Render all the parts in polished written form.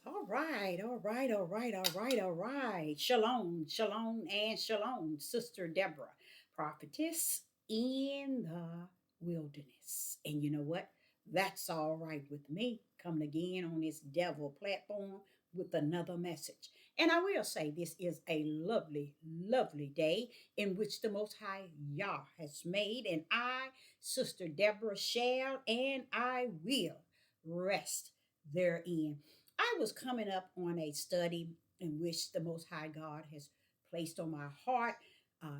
All right, all right, all right, all right, all right. Shalom, shalom, and shalom, Sister Deborah, prophetess in the wilderness. And you know what? That's all right with me. Coming again on this devil platform with another message. And I will say this is a lovely, lovely day in which the Most High Yah has made. And I, Sister Deborah, shall and I will rest therein. I was coming up on a study in which the Most High God has placed on my heart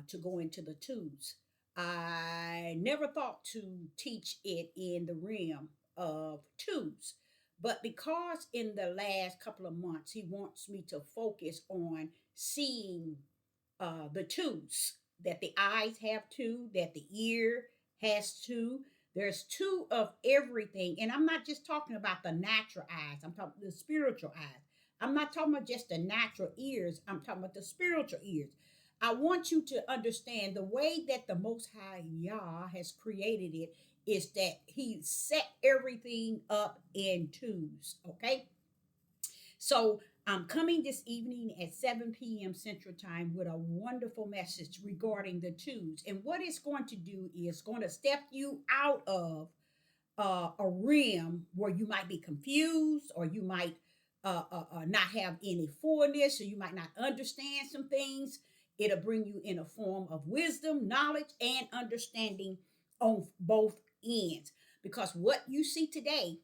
to go into the twos. I never thought to teach it in the realm of twos, but because in the last couple of months he wants me to focus on seeing the twos, that the eyes have two, that the ear has two. There's two of everything. And I'm not just talking about the natural eyes, I'm talking the spiritual eyes. I'm not talking about just the natural ears, I'm talking about the spiritual ears. I want you to understand the way that the Most High Yah has created it is that He set everything up in twos, okay? So I'm coming this evening at 7 p.m. Central Time with a wonderful message regarding the twos. And what it's going to do is going to step you out of a realm where you might be confused, or you might not have any fullness, or you might not understand some things. It'll bring you in a form of wisdom, knowledge, and understanding on both ends. Because what you see today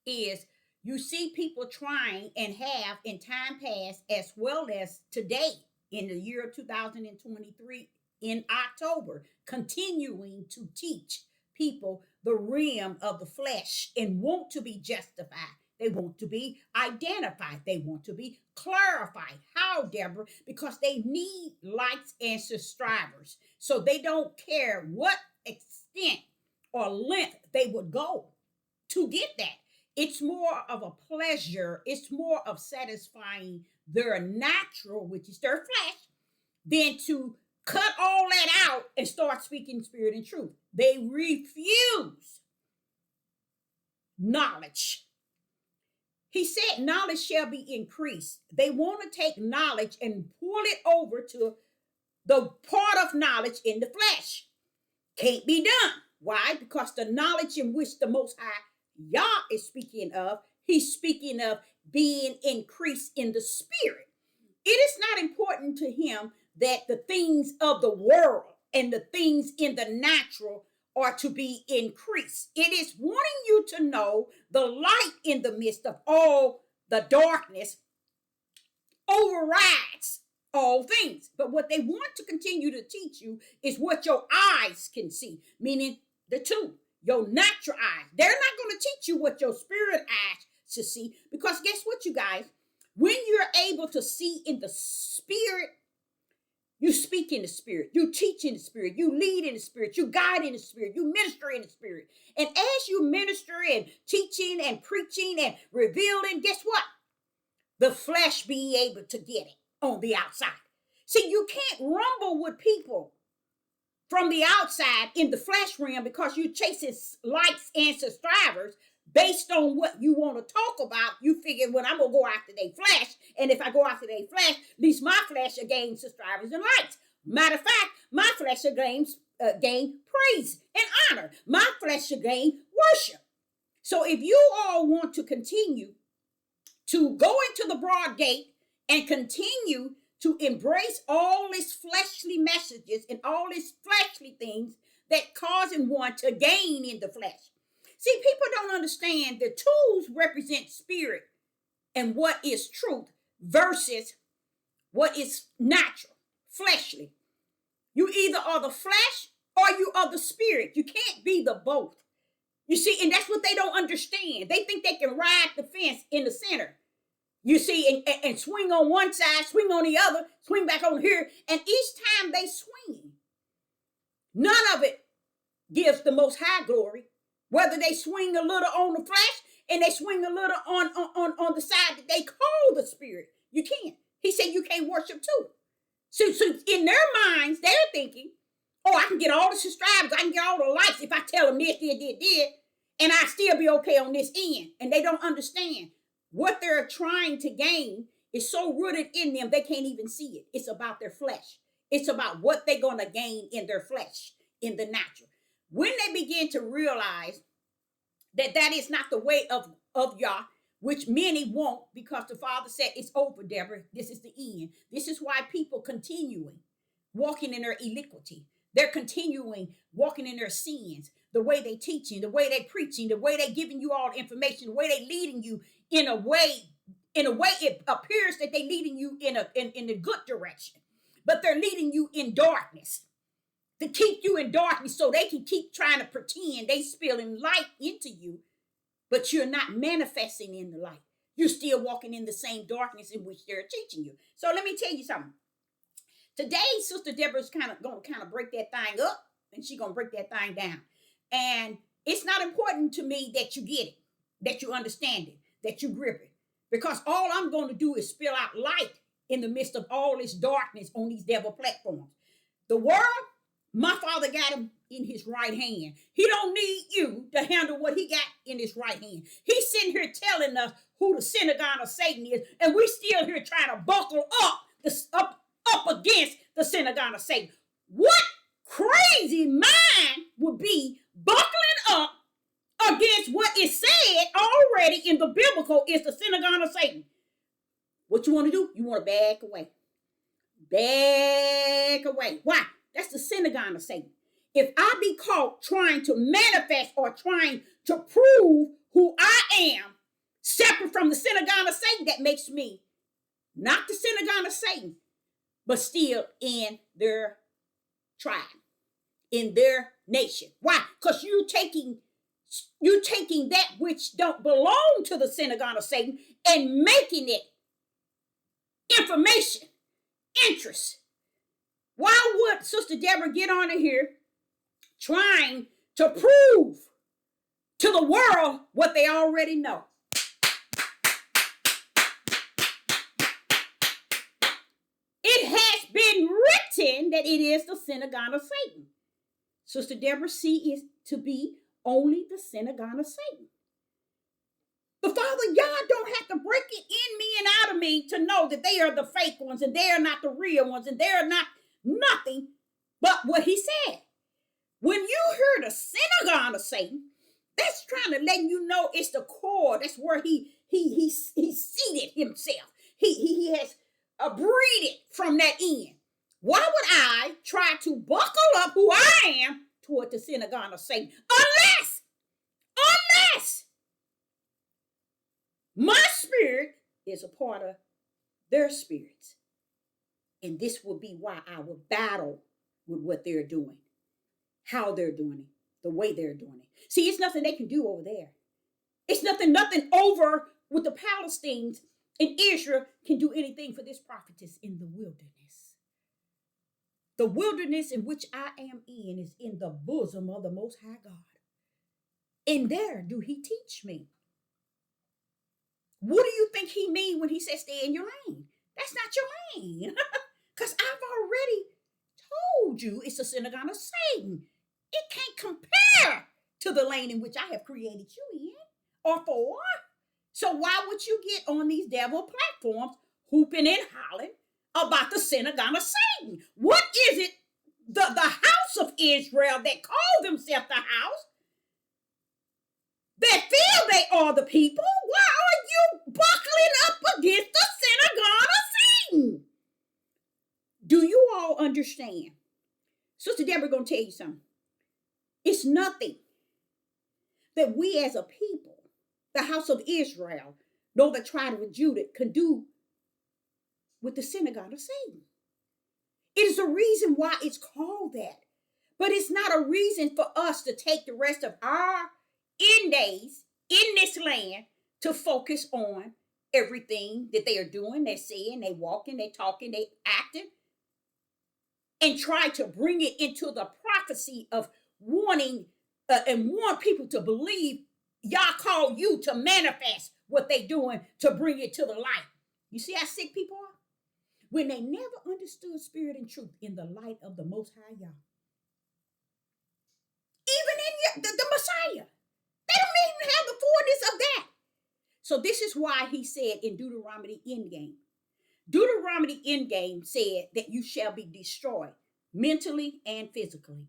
is you see people trying and have in time past as well as today in the year of 2023 in October, continuing to teach people the realm of the flesh and want to be justified. They want to be identified. They want to be clarified. How, Deborah? Because they need likes and subscribers. So they don't care what extent or length they would go to get that. It's more of a pleasure, it's more of satisfying their natural, which is their flesh, than to cut all that out and start speaking spirit and truth. They refuse knowledge. He said knowledge shall be increased. They want to take knowledge and pull it over to the part of knowledge in the flesh. Can't be done. Why? Because the knowledge in which the Most High Yah is speaking of, he's speaking of being increased in the spirit. It is not important to him that the things of the world and the things in the natural are to be increased. It is wanting you to know the light in the midst of all the darkness overrides all things. But what they want to continue to teach you is what your eyes can see, meaning the two, your natural eyes. They're not going to teach you what your spirit eyes should see, because guess what, you guys? When you're able to see in the spirit, you speak in the spirit, you teach in the spirit, you lead in the spirit, you guide in the spirit, you minister in the spirit. And as you minister and teaching and preaching and revealing, guess what? The flesh be able to get it on the outside. See, you can't rumble with people from the outside in the flesh realm because you chasing likes and subscribers based on what you want to talk about. You figure, well, I'm gonna go after their flesh, and if I go after their flesh, at least my flesh will gain subscribers and likes. Matter of fact, my flesh will gain praise and honor. My flesh will gain worship. So if you all want to continue to go into the broad gate and continue to embrace all these fleshly messages and all these fleshly things that causing one to gain in the flesh. See, people don't understand the tools represent spirit and what is truth versus what is natural, fleshly. You either are the flesh or you are the spirit. You can't be the both. You see, and that's what they don't understand. They think they can ride the fence in the center. You see, and swing on one side, swing on the other, swing back on here. And each time they swing, none of it gives the Most High glory. Whether they swing a little on the flesh and they swing a little on the side that they call the spirit, you can't. He said you can't worship too. So in their minds, they're thinking, oh, I can get all the subscribers, I can get all the likes if I tell them this, and I still be okay on this end. And they don't understand. What they're trying to gain is so rooted in them, they can't even see it. It's about their flesh. It's about what they're going to gain in their flesh, in the natural. When they begin to realize that that is not the way of Yah, which many won't, because the Father said, it's over, Deborah. This is the end. This is why people continuing walking in their iniquity. They're continuing walking in their sins, the way they teaching, the way they preaching, the way they giving you all the information, the way they leading you in a way it appears that they leading you in a good direction, but they're leading you in darkness to keep you in darkness so they can keep trying to pretend they spilling light into you, but you're not manifesting in the light. You're still walking in the same darkness in which they're teaching you. So let me tell you something. Today, Sister Deborah's going to break that thing up, and she's going to break that thing down. And it's not important to me that you get it, that you understand it, that you grip it, because all I'm going to do is spill out light in the midst of all this darkness on these devil platforms. The world, my Father got him in his right hand. He don't need you to handle what he got in his right hand. He's sitting here telling us who the synagogue of Satan is, and we still here trying to buckle up against the synagogue of Satan. What crazy mind would be buckling up against what is said already in the biblical is the synagogue of Satan? What you want to do? You want to back away. Back away. Why? That's the synagogue of Satan. If I be caught trying to manifest or trying to prove who I am separate from the synagogue of Satan, that makes me not the synagogue of Satan, but still in their tribe, in their nation. Why? Because you're taking that which don't belong to the synagogue of Satan and making it information, interest. Why would Sister Deborah get on in here trying to prove to the world what they already know? It has been written that it is the synagogue of Satan. Sister Deborah see it to be only the synagogue of Satan. The Father, y'all don't have to break it in me and out of me to know that they are the fake ones and they are not the real ones and they are not nothing but what he said. When you hear the synagogue of Satan, that's trying to let you know it's the core. That's where he seated himself. He has breathed from that end. Why would I try to buckle up who I am toward the synagogue of Satan? Unless my spirit is a part of their spirits. And this will be why I will battle with what they're doing, how they're doing it, the way they're doing it. See, it's nothing they can do over there. It's nothing over with the Palestinians in Israel can do anything for this prophetess in the wilderness. The wilderness in which I am in is in the bosom of the Most High God. And there do he teach me. What do you think he mean when he says stay in your lane? That's not your lane. Because I've already told you it's a synagogue of Satan. It can't compare to the lane in which I have created you in or for. So why would you get on these devil platforms hooping and hollering about the synagogue of Satan? What is it, the house of Israel that call themselves the house, that feel they are the people? Why are you buckling up against the synagogue of Satan? Do you all understand? Sister Deborah going to tell you something. It's nothing that we as a people, the house of Israel, nor the tribe of Judah, can do with the synagogue of Satan. It is a reason why it's called that. But it's not a reason for us to take the rest of our end days in this land to focus on everything that they are doing, they're saying, they walking, they talking, they acting, and try to bring it into the prophecy of wanting and want people to believe y'all call you to manifest what they doing to bring it to the light. You see how sick people are? When they never understood spirit and truth in the light of the Most High Yah. Even in the Messiah. They don't even have the fullness of that. So this is why he said in Deuteronomy endgame. Deuteronomy endgame said that you shall be destroyed mentally and physically.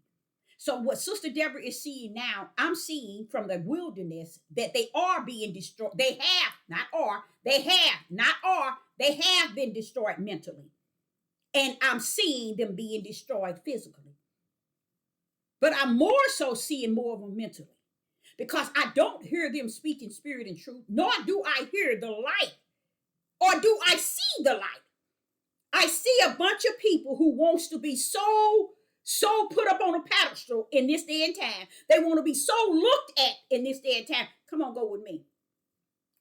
So what Sister Deborah is seeing now, I'm seeing from the wilderness that they are being destroyed. They have, not are, they have, not are, they have been destroyed mentally. And I'm seeing them being destroyed physically. But I'm more so seeing more of them mentally. Because I don't hear them speaking spirit and truth, nor do I hear the light, or do I see the light. I see a bunch of people who wants to be so put up on a pedestal in this day and time. They want to be so looked at in this day and time. Come on, go with me.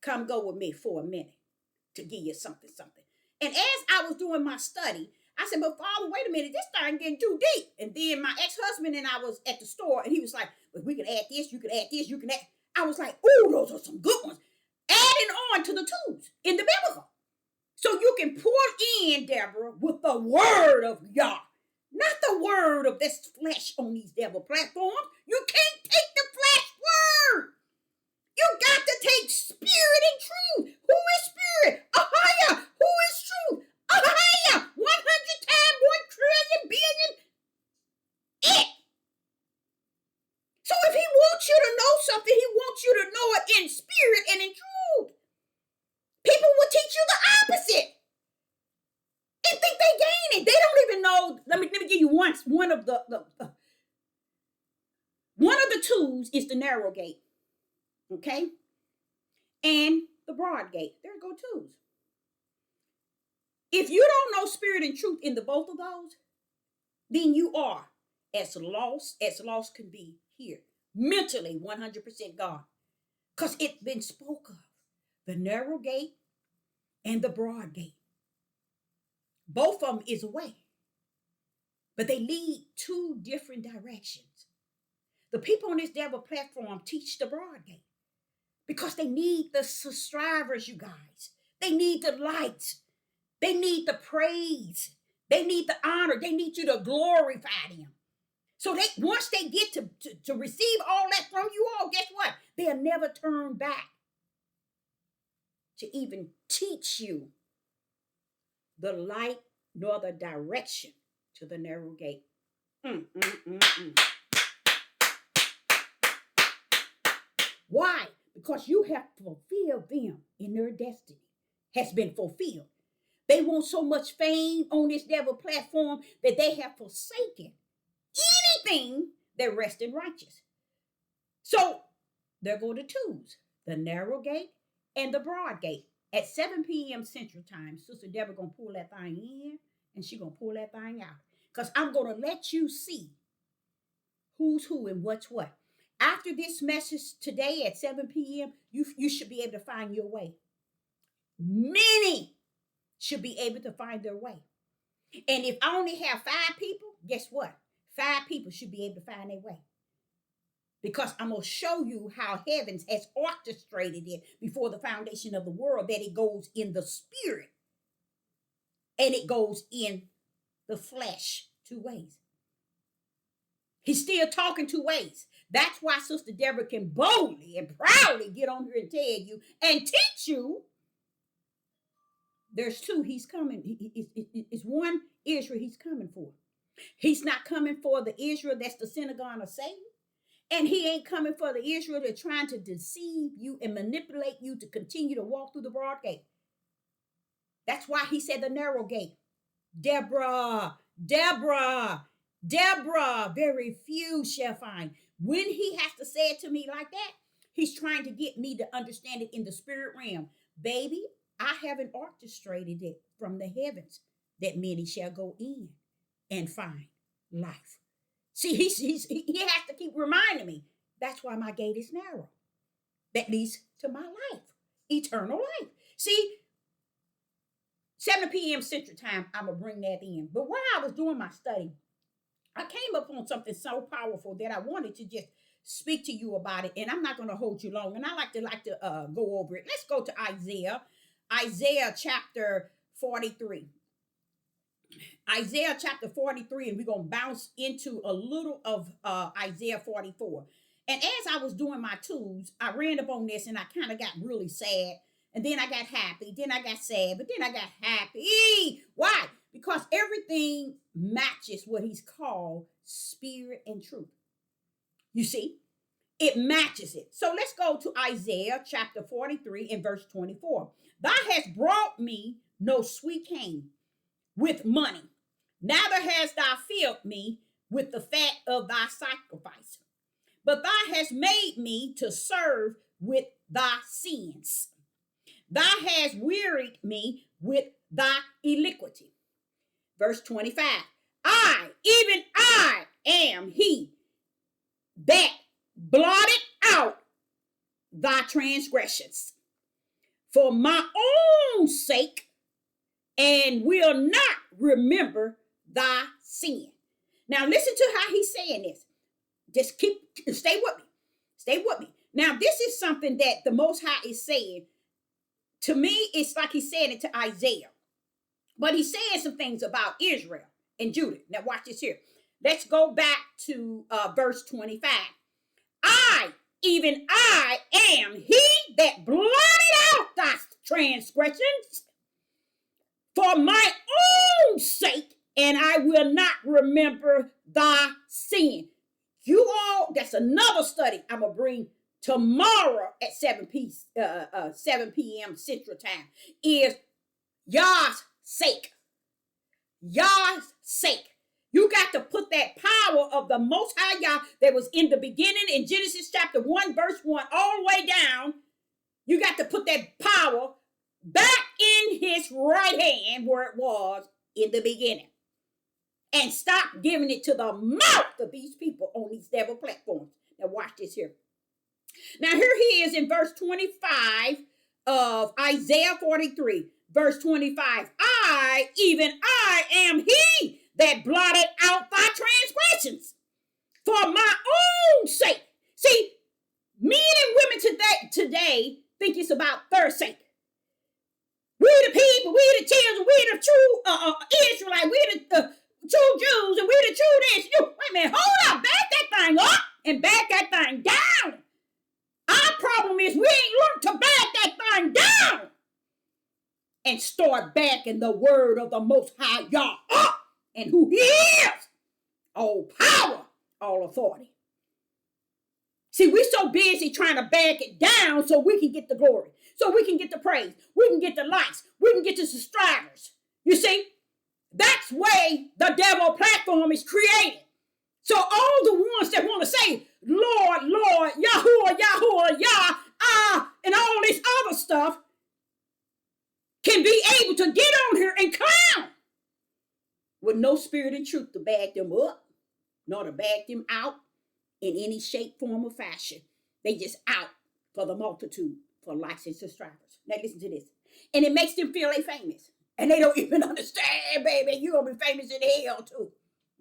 Come go with me for a minute to give you something. And as I was doing my study, I said, but Father, wait a minute, this thing getting too deep. And then my ex-husband and I was at the store, and he was like, well, we can add this, you can add this, you can add. I was like, ooh, those are some good ones. Adding on to the twos in the biblical. So you can pour in, Deborah, with the word of Yah. Not the word of this flesh on these devil platforms. You can't take the flesh word. You got to take spirit and truth. Who is spirit? Ahaya. Who is truth? Ahaya. 100 times 1 trillion billion. It. So if he wants you to know something, he wants you to know it in spirit and in truth. People will teach you the opposite and think they gain it. They don't even know. Let me give you one of the tools is the narrow gate, okay, and the broad gate. There go twos. If you don't know spirit and truth in the both of those, then you are as lost can be here mentally 100% gone, because it's been spoke of. The narrow gate and the broad gate. Both of them is a way, but they lead 2 different directions. The people on this devil platform teach the broad gate because they need the subscribers, you guys. They need the light. They need the praise. They need the honor. They need you to glorify them. So they once they get to receive all that from you all, guess what? They'll never turn back to even teach you the light nor the direction to the narrow gate. Why? Because you have fulfilled them in their destiny. Has been fulfilled. They want so much fame on this devil platform that they have forsaken anything that rests in righteous. So there go the twos, the narrow gate and the broad gate. At 7 p.m. Central Time, Sister Deborah going to pull that thing in and she going to pull that thing out. Because I'm going to let you see who's who and what's what. After this message today at 7 p.m., you should be able to find your way. Many should be able to find their way. And if I only have 5 people, guess what? 5 people should be able to find their way. Because I'm going to show you how heavens has orchestrated it before the foundation of the world, that it goes in the spirit and it goes in the flesh 2 ways. He's still talking 2 ways. That's why Sister Deborah can boldly and proudly get on here and tell you and teach you. There's 2 he's coming. It's one Israel he's coming for. He's not coming for the Israel that's the synagogue of Satan. And he ain't coming for the Israel that's trying to deceive you and manipulate you to continue to walk through the broad gate. That's why he said the narrow gate. Deborah, very few shall find. When he has to say it to me like that, he's trying to get me to understand it in the spirit realm. Baby, I haven't orchestrated it from the heavens that many shall go in and find life. See, he has to keep reminding me. That's why my gate is narrow. That leads to my life, eternal life. See, 7 p.m. Central Time, I'm going to bring that in. But while I was doing my study, I came up on something so powerful that I wanted to just speak to you about it. And I'm not going to hold you long. And I like to go over it. Let's go to Isaiah chapter 43. Isaiah chapter 43, and we're going to bounce into a little of Isaiah 44. And as I was doing my tools, I ran up on this and I kind of got really sad. And then I got happy. Then I got sad. But then I got happy. Why? Because everything matches what he's called spirit and truth. You see? It matches it. So let's go to Isaiah chapter 43 and verse 24. Thou hast brought me no sweet cane with money, neither hast thou filled me with the fat of thy sacrifice. But thou hast made me to serve with thy sins. Thou hast wearied me with thy iniquity. Verse 25. I, even I, am he that blotted out thy transgressions for my own sake, and will not remember thy sin. Now listen to how he's saying this. Just stay with me. Stay with me. Now, this is something that the Most High is saying. To me, it's like he's saying it to Isaiah. But he's saying some things about Israel and Judah. Now, watch this here. Let's go back to verse 25. I, even I, am he that blotted out thy transgressions for my own sake, and I will not remember thy sin. You all, that's another study I'm going to bring tomorrow at 7 p.m. Central Time, is Yah's sake. Yah's sake. You got to put that power of the Most High Yah that was in the beginning in Genesis chapter 1, verse 1, all the way down. You got to put that power back in his right hand where it was in the beginning. And stop giving it to the mouth of these people on these devil platforms. Now watch this here. Now here he is in verse 25 of Isaiah 43. Verse 25. I, even I, am he that blotted out thy transgressions for my own sake. See, men and women today think it's about their sake. We the people, we the children, we the true Israelites, we the true Jews, and we the true this. Wait a minute, hold up, back that thing up and back that thing down. Our problem is we ain't learned to back that thing down and start backing the word of the Most High Yah up and who he is. All power, all authority. See, we're so busy trying to back it down so we can get the glory, so we can get the praise, we can get the likes, we can get the subscribers. You see, that's why the devil platform is created. So all the ones that want to say, Lord, Lord, Yahuwah, Yahuwah, Yah, and all this other stuff can be able to get on here and clown with no spirit and truth to back them up, nor to back them out in any shape, form, or fashion. They just out for the multitude, for likes and subscribers. Now listen to this. And it makes them feel they famous. And they don't even understand, baby. You're going to be famous in hell too.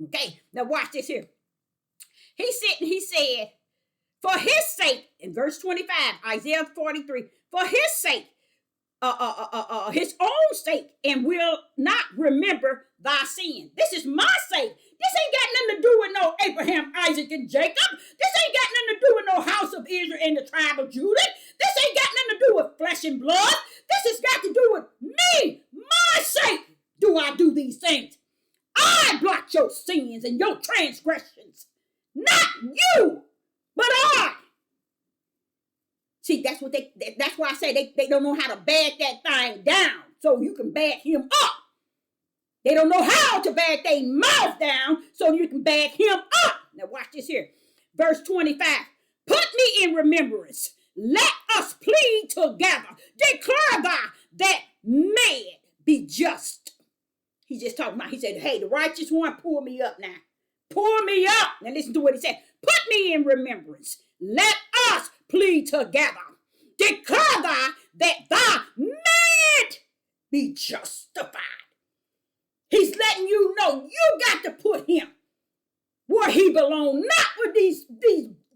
Okay, now watch this here. He said, for his sake, in verse 25, Isaiah 43, for his sake, his own sake, and will not remember thy sin. This is my sake. This ain't got nothing to do with no Abraham, Isaac, and Jacob. This ain't got nothing to do with no house of Israel and the tribe of Judah. This ain't got nothing to do with flesh and blood. This has got to do with me. My sake do I do these things. I blot your sins and your transgressions. Not you, but I. See, that's why I say they don't know how to back that thing down so you can back him up. They don't know how to back their mouth down so you can back him up. Now watch this here. Verse 25. Put me in remembrance. Let us plead together. Declare thou that man be just. He's just talking about, he said, hey, the righteous one, pull me up now. Pull me up. Now listen to what he said. Put me in remembrance. Let us plead together. Declare thou that thou man be justified. He's letting you know you got to put him where he belongs, not with these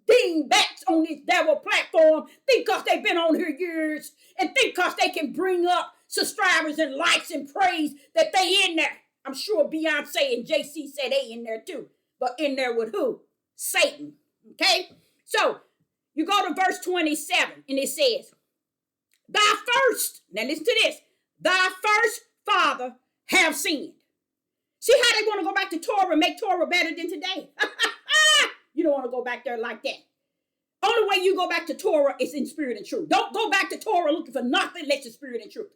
dingbats on this devil platform, think because they've been on here years, and think because they can bring up subscribers and likes and praise that they in there. I'm sure Beyonce and JC said they in there too, but in there with who? Satan. Okay? So you go to verse 27 and it says, thy first, now listen to this, thy first father have sinned. See how they want to go back to Torah and make Torah better than today? You don't want to go back there like that. Only way you go back to Torah is in spirit and truth. Don't go back to Torah looking for nothing less than spirit and truth.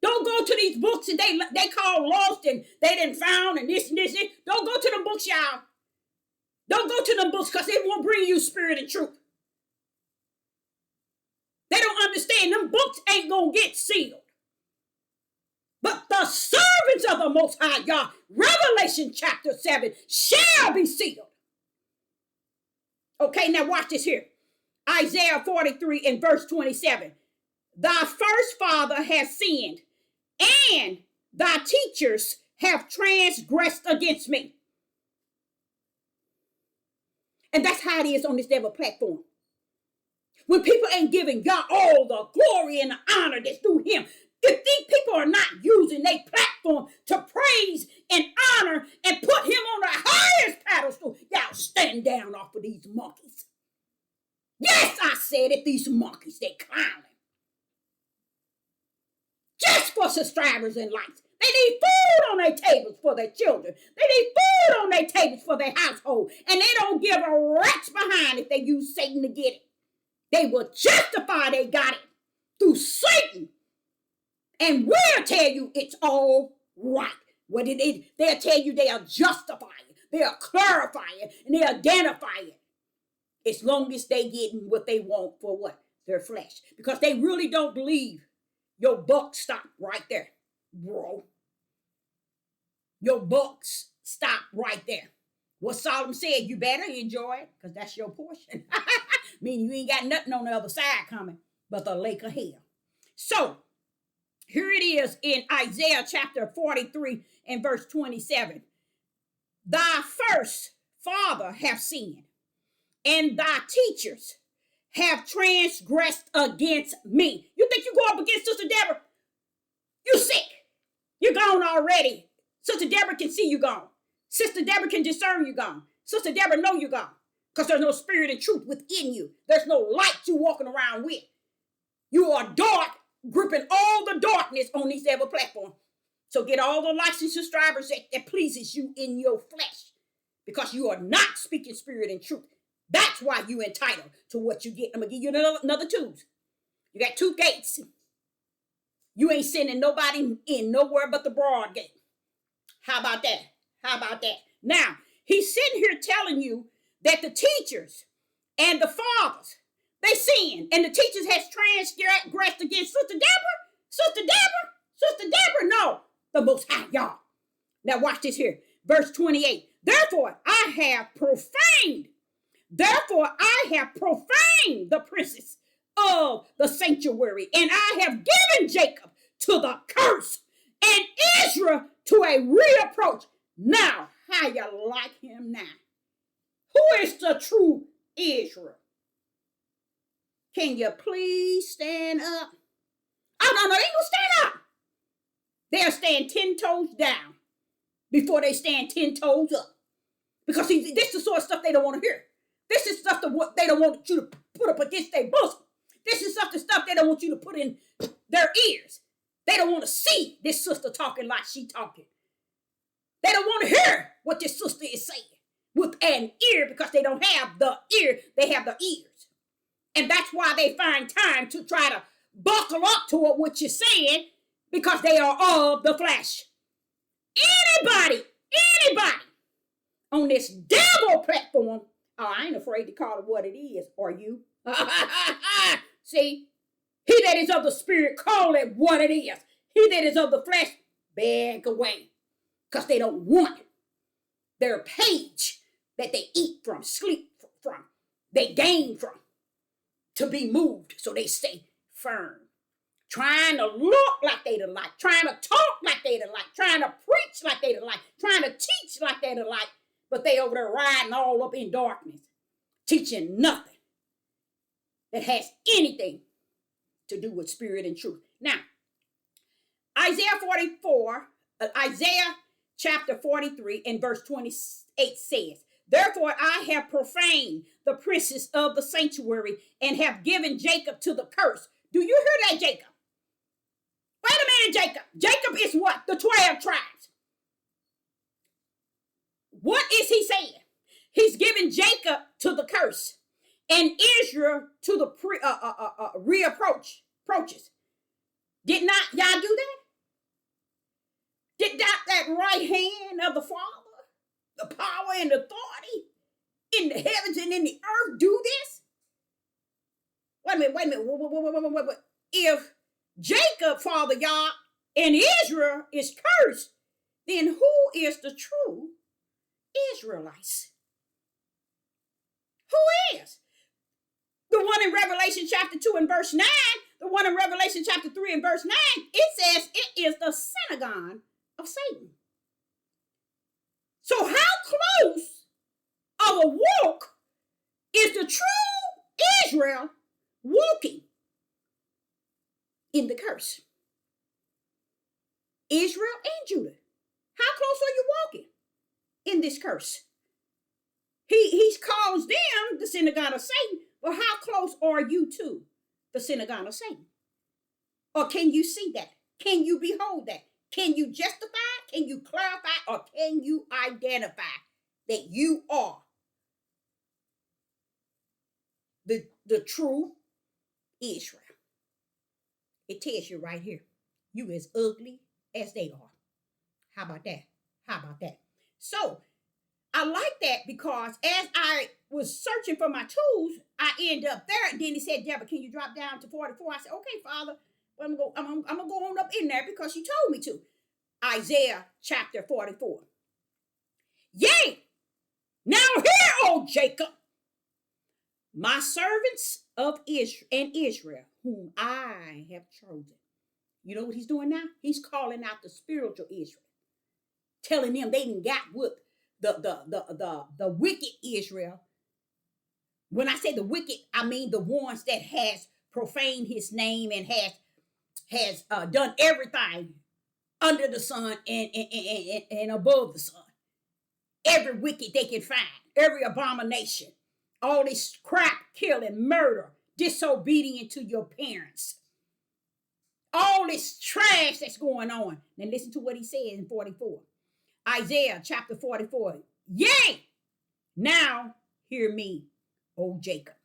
Don't go to these books that they call lost and they didn't found and this and this. Don't go to them books, y'all. Don't go to them books because they won't bring you spirit and truth. They don't understand. Them books ain't going to get sealed. But the servants of the Most High God, Revelation chapter 7, shall be sealed. Okay, now watch this here. Isaiah 43 and verse 27. Thy first father has sinned, and thy teachers have transgressed against me. And that's how it is on this devil platform. When people ain't giving God all the glory and the honor that's due him, if these people are not using their platform to praise and honor and put him on the highest pedestal, y'all stand down off of these monkeys. Yes, I said it, these monkeys, they clowning. Just for subscribers and likes. They need food on their tables for their children. They need food on their tables for their household. And they don't give a rat's behind if they use Satan to get it. They will justify they got it through Satan. And we'll tell you it's all right. What it is, they'll tell you they'll justify it, they'll clarify it, and they'll identify it. As long as they getting what they want for what? Their flesh. Because they really don't believe your buck stop right there, bro. Your bucks stop right there. What Solomon said, you better enjoy it, because that's your portion. Meaning you ain't got nothing on the other side coming but the lake of hell. So, here it is in Isaiah chapter 43 and verse 27. Thy first father have sinned, and thy teachers have transgressed against me. You think you go up against Sister Deborah? You sick. You're gone already. Sister Deborah can see you gone. Sister Deborah can discern you gone. Sister Deborah know you gone. Because there's no spirit and truth within you. There's no light you walking around with. You are dark, gripping all the darkness on these devil platform. So get all the licensed subscribers that pleases you in your flesh. Because you are not speaking spirit and truth. That's why you entitled to what you get. I'm going to give you another twos. You got two gates. You ain't sending nobody in nowhere but the broad gate. How about that? How about that? Now, he's sitting here telling you that the teachers and the fathers, they sin. And the teachers has transgressed against Sister Deborah. Sister Deborah. Sister Deborah. No. The Most High y'all. Now watch this here. Verse 28. Therefore I have profaned the princes of the sanctuary, and I have given Jacob to the curse, and Israel to a reproach. Now, how you like him now? Who is the true Israel? Can you please stand up? Oh, no, they ain't gonna stand up. They'll stand 10 toes down before they stand 10 toes up. Because this is the sort of stuff they don't want to hear. This is stuff that they don't want you to put up against their bosom. This is the stuff they don't want you to put in their ears. They don't want to see this sister talking like she talking. They don't want to hear what this sister is saying with an ear, because they don't have the ear, they have the ears. And that's why they find time to try to buckle up to what you're saying, because they are of the flesh. Anybody on this devil platform, oh, I ain't afraid to call it what it is, are you? See, he that is of the spirit, call it what it is. He that is of the flesh, back away. Because they don't want their page that they eat from, sleep from, they gain from, to be moved. So they stay firm. Trying to look like they the like, trying to talk like they the like, trying to preach like they the like, trying to teach like they the like, but they over there riding all up in darkness, teaching nothing that has anything to do with spirit and truth. Now, Isaiah chapter 43 and verse 28 says, Therefore, I have profaned the princes of the sanctuary and have given Jacob to the curse. Do you hear that, Jacob? Wait a minute, Jacob. Jacob is what? The 12 tribes. What is he saying? He's giving Jacob to the curse and Israel to the approaches. Did not y'all do that? Did not that right hand of the Father, the power and authority in the heavens and in the earth do this? Wait a minute. Wait. If Jacob, Father Yah, and Israel is cursed, then who is the true Israelites? Who is? The one in Revelation chapter 2 and verse 9, the one in Revelation chapter 3 and verse 9, it says it is the synagogue of Satan. So how close of a walk is the true Israel walking in the curse? Israel and Judah. How close are you walking in this curse? He's caused them the synagogue of Satan, but how close are you to the synagogue of Satan? Or can you see that? Can you behold that? Can you justify? Can you clarify? Or can you identify that you are the true Israel? It tells you right here. You as ugly as they are. How about that? How about that? So I like that because as I was searching for my tools, I end up there. And then he said, Deborah, can you drop down to 44? I said, okay, Father. But I'm going to go on up in there because you told me to. Isaiah chapter 44. Yea, now hear, O Jacob, my servants of Israel and Israel, whom I have chosen. You know what he's doing now? He's calling out the spiritual Israel, telling them they didn't got with the wicked Israel. When I say the wicked, I mean the ones that has profaned his name and has done everything under the sun and above the sun. Every wicked they can find, every abomination, all this crap, killing, murder, disobedient to your parents, all this trash that's going on. Now listen to what he says in 44. Isaiah chapter 44. Yea, now hear me, O Jacob,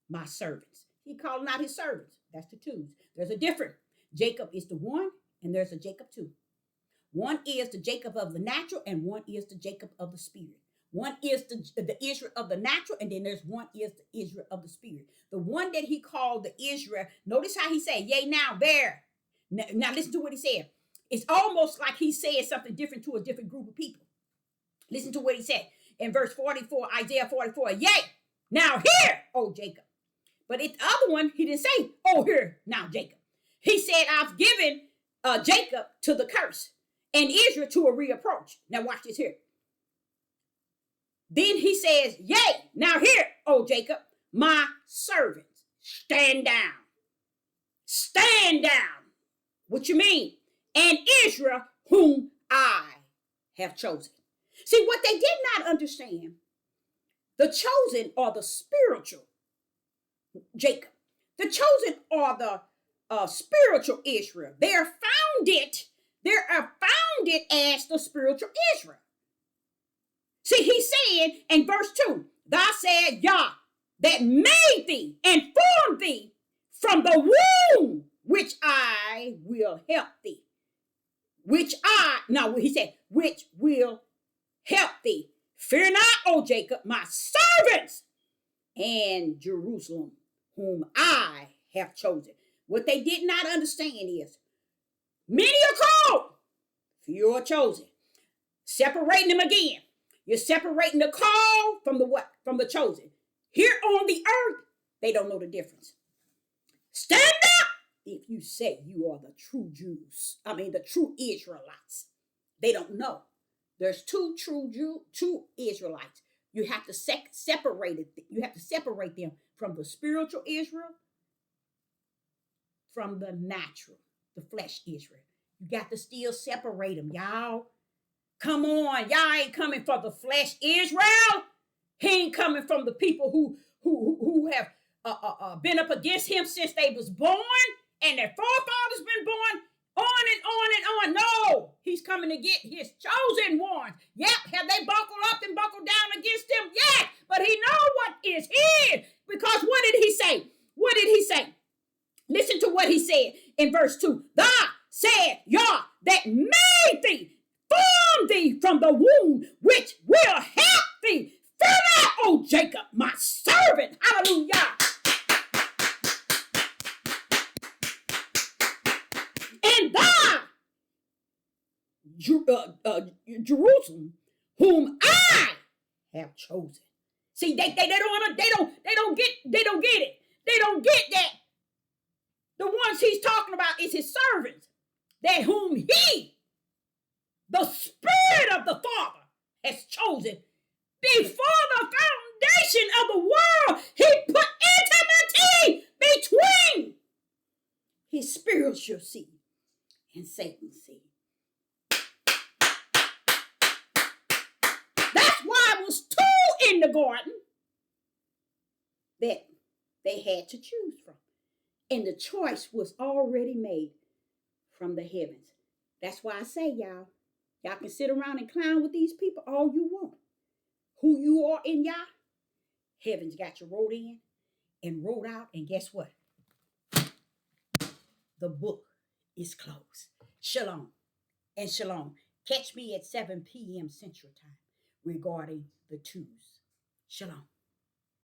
my servants. He calling out his servants. That's the twos. There's a difference. Jacob is the one, and there's a Jacob two. One is the Jacob of the natural, and one is the Jacob of the spirit. One is the Israel of the natural, and then there's one is the Israel of the spirit. The one that he called the Israel, notice how he said, yea, now, there. Now listen to what he said. It's almost like he said something different to a different group of people. Listen to what he said in verse 44, Isaiah 44. Yea, now hear, O Jacob. But the other one, he didn't say, oh, hear, now Jacob. He said, I've given Jacob to the curse and Israel to a reapproach. Now watch this here. Then he says, yea, now hear, O Jacob, my servants, stand down. Stand down. What you mean? And Israel, whom I have chosen. See, what they did not understand, the chosen are the spiritual Jacob. The chosen are the spiritual Israel. They are founded as the spiritual Israel. See, he said in verse 2, thou said Yah, that made thee and formed thee from the womb, which I will help thee. Which will help thee. Fear not, O Jacob, my servants, and Jerusalem, whom I have chosen. What they did not understand is, many are called, few are chosen. Separating them again. You're separating the call from the what? From the chosen. Here on the earth, they don't know the difference. Stand up if you say you are the true Jews. The true Israelites. They don't know. There's two true Israelites. You have to separate it. You have to separate them from the spiritual Israel, from the natural, the flesh Israel. You got to still separate them, y'all. Come on, y'all ain't coming for the flesh Israel. He ain't coming from the people who have been up against him since they was born and their forefathers been born, on and on and on. No, he's coming to get his chosen ones. Yep, have they buckled up and buckled down against him? Yeah, but he know what is his. Because what did he say? What did he say? Listen to what he said in verse 2. Thou said Yah that made thee, formed thee from the womb, which will help thee. Fear not, O Jacob, my servant. Hallelujah. And thou, Jerusalem, whom I have chosen. See, they don't get it. They don't get that. The ones he's talking about is his servants, that whom he, the Spirit of the Father, has chosen before the foundation of the world. He put intimacy between his spiritual seed and Satan's seed. That's why it was two in the garden that they had to choose from. And the choice was already made from the heavens. That's why I say, y'all can sit around and clown with these people all you want. Who you are in Yah, heaven's got you wrote in and wrote out. And guess what? The book is closed. Shalom and shalom. Catch me at 7 p.m. Central Time regarding the twos. Shalom.